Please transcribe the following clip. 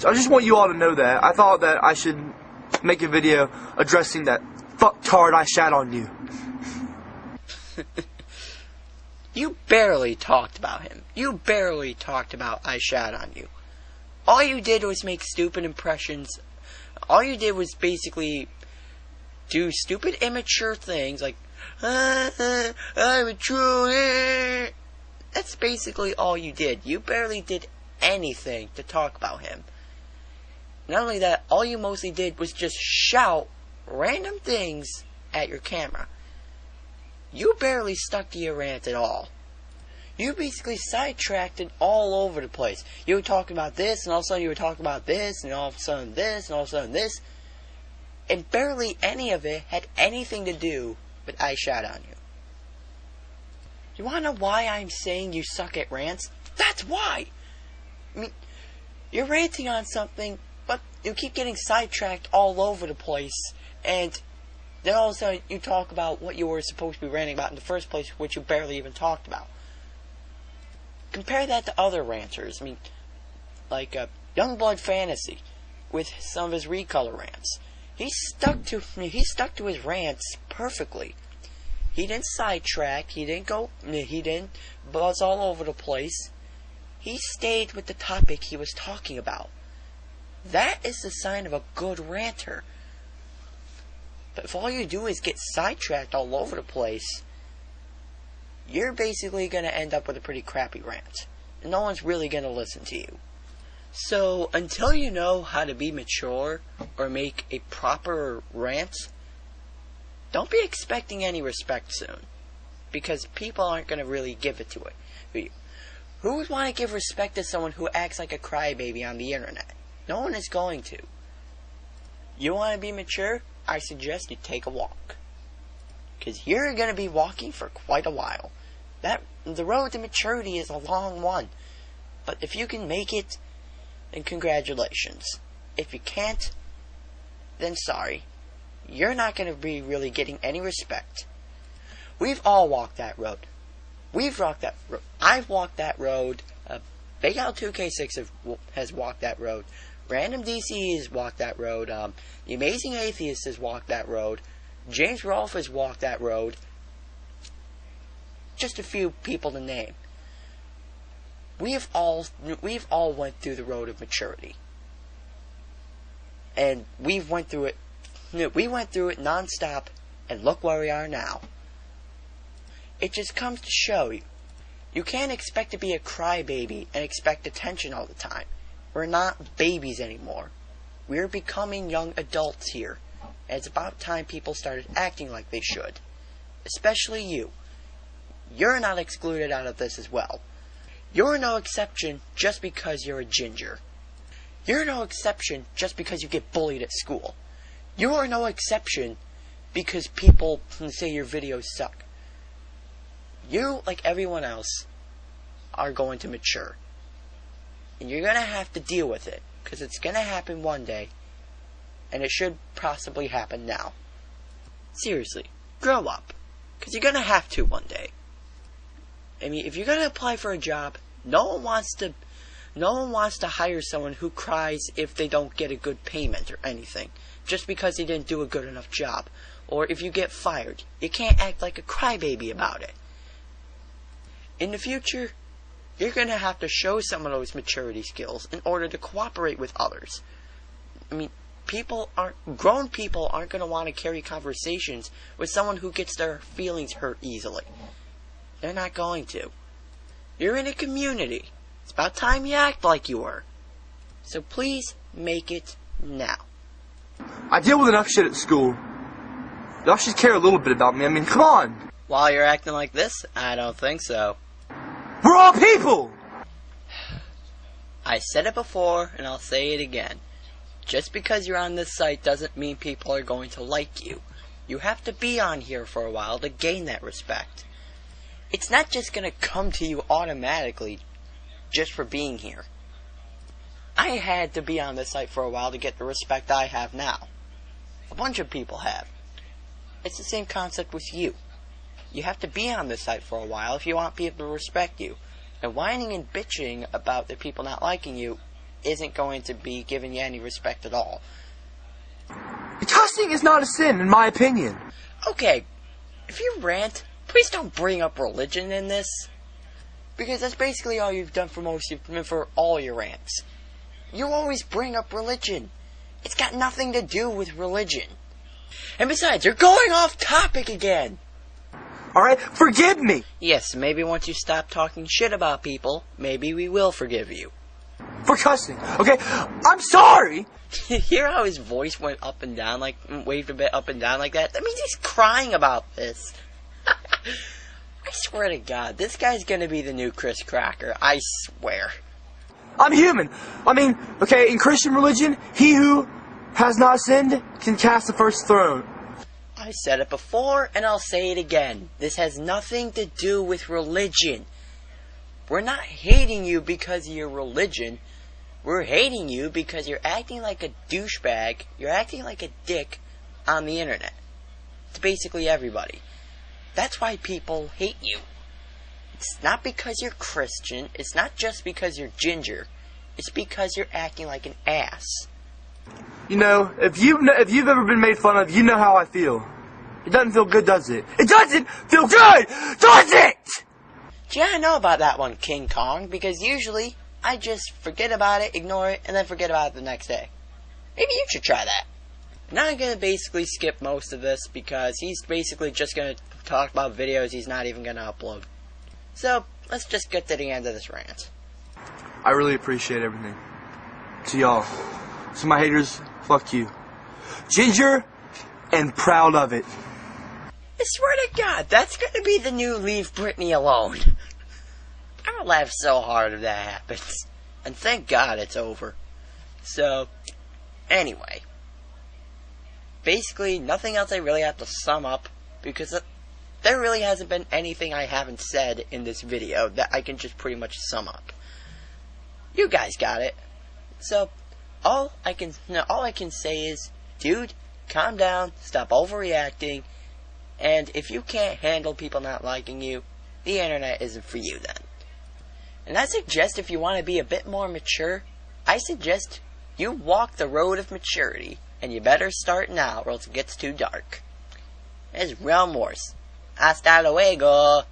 So I just want you all to know that. I thought that I should make a video addressing that fucktard I shat on you. You barely talked about him. You barely talked about I shat on you. All you did was make stupid impressions. All you did was basically do stupid immature things like, I'm a troll. That's basically all you did. You barely did anything to talk about him. Not only that, all you mostly did was just shout random things at your camera. You barely stuck to your rant at all. You basically sidetracked it all over the place. You were talking about this, and all of a sudden you were talking about this, and all of a sudden this, and all of a sudden this. And barely any of it had anything to do with I shat on you. You wanna know why I'm saying you suck at rants? That's why! I mean, you're ranting on something, but you keep getting sidetracked all over the place, and then all of a sudden you talk about what you were supposed to be ranting about in the first place, which you barely even talked about. Compare that to other ranters. I mean, like Youngblood Fantasy, with some of his recolor rants. He stuck to his rants perfectly. He didn't sidetrack. He didn't buzz all over the place. He stayed with the topic he was talking about. That is the sign of a good ranter. But if all you do is get sidetracked all over the place, you're basically going to end up with a pretty crappy rant. And no one's really going to listen to you. So, until you know how to be mature or make a proper rant, don't be expecting any respect soon. Because people aren't going to really give it to it. Who would want to give respect to someone who acts like a crybaby on the internet? No one is going to. You want to be mature? I suggest you take a walk. Because you're going to be walking for quite a while. The road to maturity is a long one. But if you can make it, then congratulations. If you can't, then sorry. You're not going to be really getting any respect. We've all walked that road. We've walked that road. I've walked that road. Big L2K6 has walked that road. Random DC has walked that road. The Amazing Atheist has walked that road. James Rolfe has walked that road. Just a few people to name. We've all went through the road of maturity. And we went through it non-stop, and look where we are now. It just comes to show you. You can't expect to be a crybaby and expect attention all the time. We're not babies anymore. We're becoming young adults here. And it's about time people started acting like they should. Especially you. You're not excluded out of this as well. You're no exception just because you're a ginger. You're no exception just because you get bullied at school. You are no exception because people say your videos suck. You, like everyone else, are going to mature. And you're going to have to deal with it, because it's going to happen one day, and it should possibly happen now. Seriously, grow up, because you're going to have to one day. I mean, if you're going to apply for a job, no one wants to hire someone who cries if they don't get a good payment or anything, just because they didn't do a good enough job. Or if you get fired, you can't act like a crybaby about it. In the future, you're going to have to show some of those maturity skills in order to cooperate with others. I mean, grown people aren't going to want to carry conversations with someone who gets their feelings hurt easily. They're not going to. You're in a community. It's about time you act like you were. So please make it now. I deal with enough shit at school. Y'all should care a little bit about me. I mean, come on. While you're acting like this, I don't think so. We're all people! I said it before, and I'll say it again. Just because you're on this site doesn't mean people are going to like you. You have to be on here for a while to gain that respect. It's not just going to come to you automatically just for being here. I had to be on this site for a while to get the respect I have now. A bunch of people have. It's the same concept with you. You have to be on this site for a while if you want people to respect you. And whining and bitching about the people not liking you isn't going to be giving you any respect at all. Cussing is not a sin, in my opinion. Okay, if you rant, please don't bring up religion in this. Because that's basically all you've done for all your rants. You always bring up religion. It's got nothing to do with religion. And besides, you're going off topic again. Alright, forgive me. Yes, maybe once you stop talking shit about people, maybe we will forgive you. For cussing, okay? I'm sorry. Hear how his voice went up and down, like, waved a bit up and down like that? That means he's crying about this. I swear to God, this guy's gonna be the new Chris Cracker. I swear. I'm human. I mean, okay, in Christian religion, he who has not sinned can cast the first stone. I said it before, and I'll say it again. This has nothing to do with religion. We're not hating you because of your religion. We're hating you because you're acting like a douchebag. You're acting like a dick on the internet. To basically everybody. That's why people hate you. It's not because you're Christian. It's not just because you're ginger. It's because you're acting like an ass. You know, if you've ever been made fun of, you know how I feel. It doesn't feel good, does it? It doesn't feel good, does it? Yeah, I know about that one, King Kong, because usually I just forget about it, ignore it, and then forget about it the next day. Maybe you should try that. Now I'm going to basically skip most of this because he's basically just going to talk about videos he's not even going to upload. So, let's just get to the end of this rant. I really appreciate everything. To y'all. So my haters, fuck you. Ginger and proud of it. I swear to God, that's going to be the new Leave Britney Alone. I'm going to laugh so hard if that happens. And thank God it's over. So, anyway. Basically, nothing else I really have to sum up, because there really hasn't been anything I haven't said in this video that I can just pretty much sum up. You guys got it. So, all I can say is, dude, calm down, stop overreacting, and if you can't handle people not liking you, the internet isn't for you then. And I suggest if you want to be a bit more mature, I suggest you walk the road of maturity, and you better start now or else it gets too dark. It's realmwarss. Hasta luego.